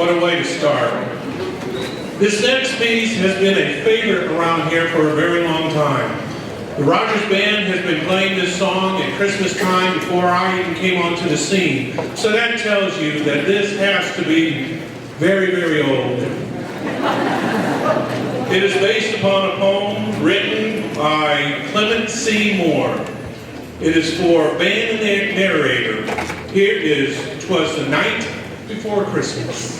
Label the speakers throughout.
Speaker 1: what a way to start. This next piece has been a favorite around here for a very long time. The Rogers Band has been playing this song at Christmas time before I even came onto the scene. So that tells you that this has to be very, very old. It is based upon a poem written by Clement C. Moore. It is for band and narrator. Here is "'Twas the Night Before Christmas."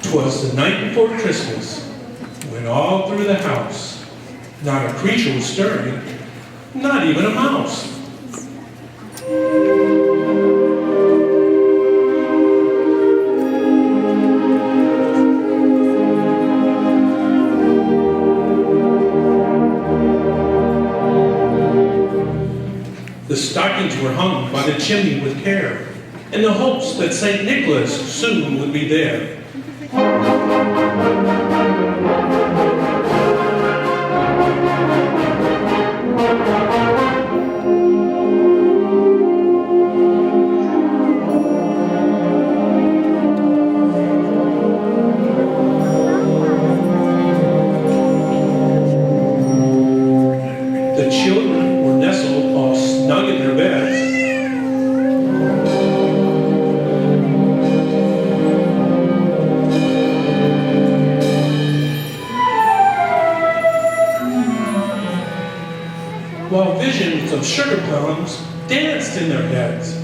Speaker 1: 'Twas the night before Christmas, when all through the house, not a creature was stirring, not even a mouse. The stockings were hung by the chimney with care, in the hopes that St. Nicholas soon would be there. The children were nestled all snug in their beds. While visions of sugar plums danced in their heads.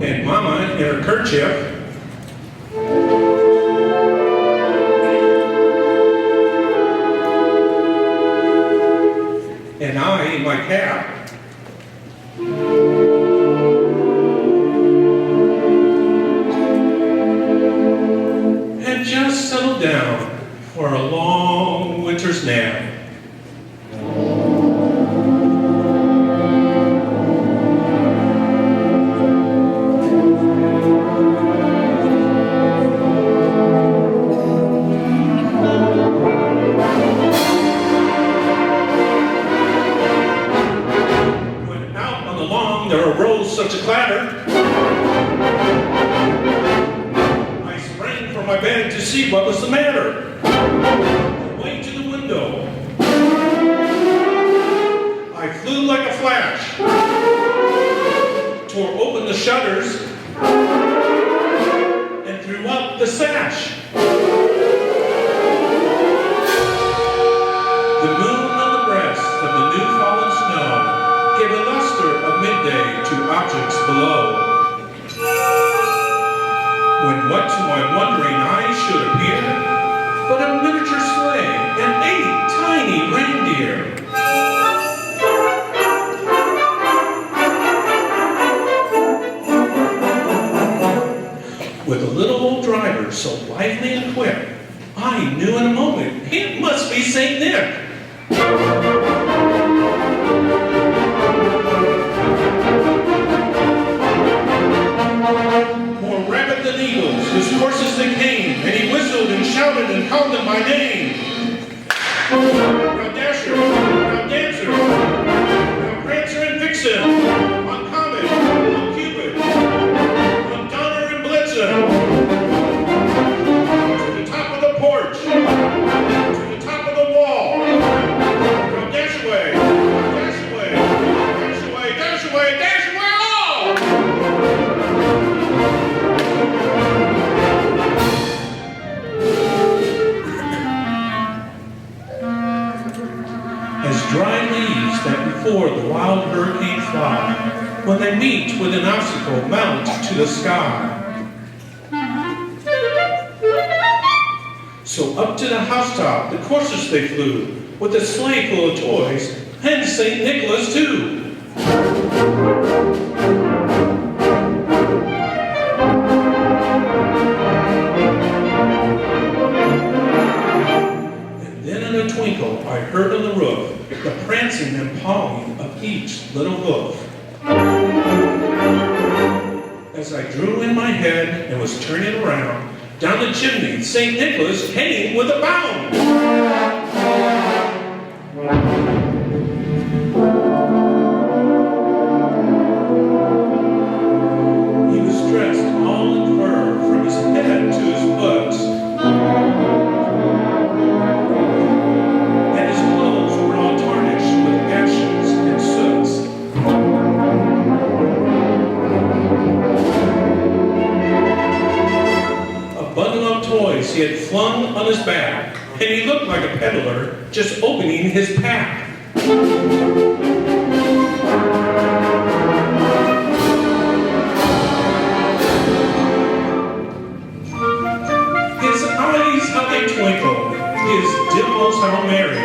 Speaker 1: And Mama in her kerchief and I in my cap had just settled down for a long winter's nap. There arose such a clatter. I sprang from my bed to see what was the matter. Away to the window. I flew like a flash, tore open the shutters, and threw up the sash. The moon on the breast of the new fallen snow gave a luster of midday to objects below. When what to my wondering eyes should appear but a miniature sleigh and 8 tiny reindeer. With a little old driver so lively and quick, I knew in a moment it must be St. Nick. horses they came, and he whistled and shouted and called them by name. Now Dasher, now Dancer, now Prancer and Vixen, on Comet, on Cupid, on Donner and Blitzen, to the top of the porch, to the top of the wall. Now dash away, dash away, dash away, dash away, dash away all! As dry leaves that before the wild hurricane fly, when they meet with an obstacle, mount to the sky. So up to the housetop, the coursers they flew, with a sleigh full of toys, and St. Nicholas too. Twinkle, I heard on the roof the prancing and pawing of each little hoof. As I drew in my head and was turning around, down the chimney St. Nicholas came with a bound. He was dressed all in fur from his head to his foot. He had flung on his back, and he looked like a peddler just opening his pack. His eyes, how they twinkled, his dimples how merry,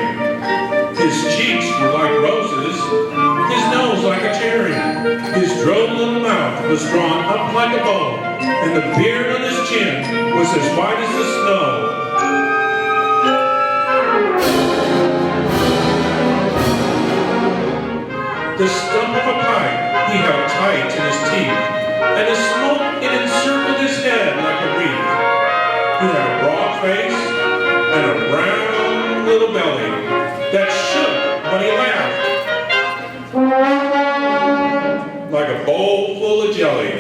Speaker 1: his cheeks were like roses, his nose like a cherry, his droll little mouth was drawn up like a bow, and the beard on his chin was as white as the snow. The stump of a pipe he held tight in his teeth, and the smoke it encircled his head like a wreath. He had a broad face and a round little belly that shook when he laughed, like a bowl full of jelly.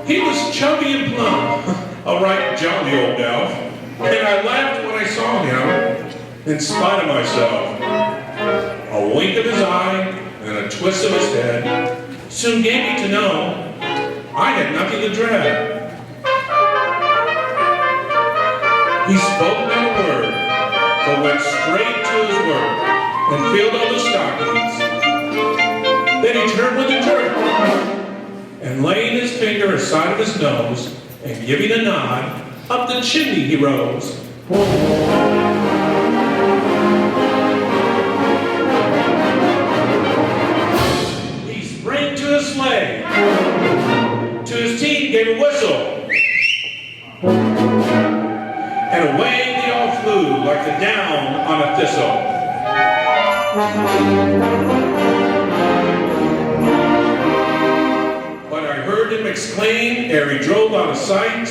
Speaker 1: He was chubby and plump, a right jolly old elf, and I laughed when I saw him, in spite of myself. A wink of his eye and a twist of his head soon gave me to know I had nothing to dread. He spoke not a word, but went straight to his work and filled all the stockings. Then he turned with a jerk, and laying his finger aside of his nose, and giving a nod, up the chimney he rose. He sprang to his sleigh, to his team gave a whistle, and away they all flew like the down on a thistle. But I heard him exclaim ere he drove out of sight,